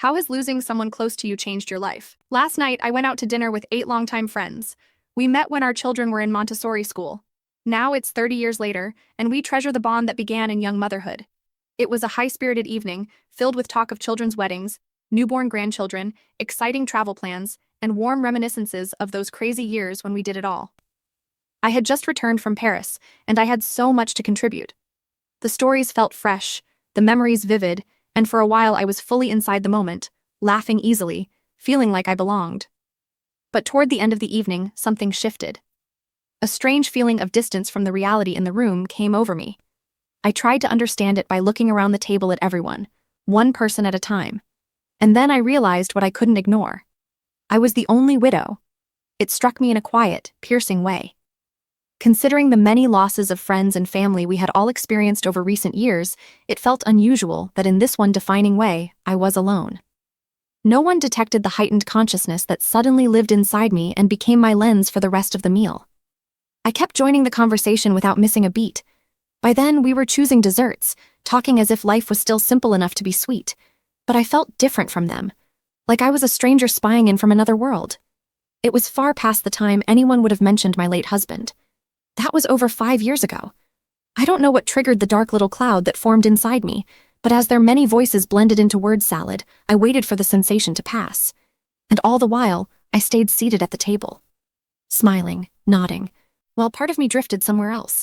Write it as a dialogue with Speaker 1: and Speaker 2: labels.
Speaker 1: How has losing someone close to you changed your life? Last night, I went out to dinner with 8 longtime friends. We met when our children were in Montessori school. Now it's 30 years later, and we treasure the bond that began in young motherhood. It was a high-spirited evening, filled with talk of children's weddings, newborn grandchildren, exciting travel plans, and warm reminiscences of those crazy years when we did it all. I had just returned from Paris, and I had so much to contribute. The stories felt fresh, the memories vivid, and for a while I was fully inside the moment, laughing easily, feeling like I belonged. But toward the end of the evening, something shifted. A strange feeling of distance from the reality in the room came over me. I tried to understand it by looking around the table at everyone, one person at a time. And then I realized what I couldn't ignore. I was the only widow. It struck me in a quiet, piercing way. Considering the many losses of friends and family we had all experienced over recent years, it felt unusual that in this one defining way, I was alone. No one detected the heightened consciousness that suddenly lived inside me and became my lens for the rest of the meal. I kept joining the conversation without missing a beat. By then, we were choosing desserts, talking as if life was still simple enough to be sweet. But I felt different from them, like I was a stranger spying in from another world. It was far past the time anyone would have mentioned my late husband. That was over 5 years ago. I don't know what triggered the dark little cloud that formed inside me, but as their many voices blended into word salad, I waited for the sensation to pass. And all the while, I stayed seated at the table, smiling, nodding, while part of me drifted somewhere else.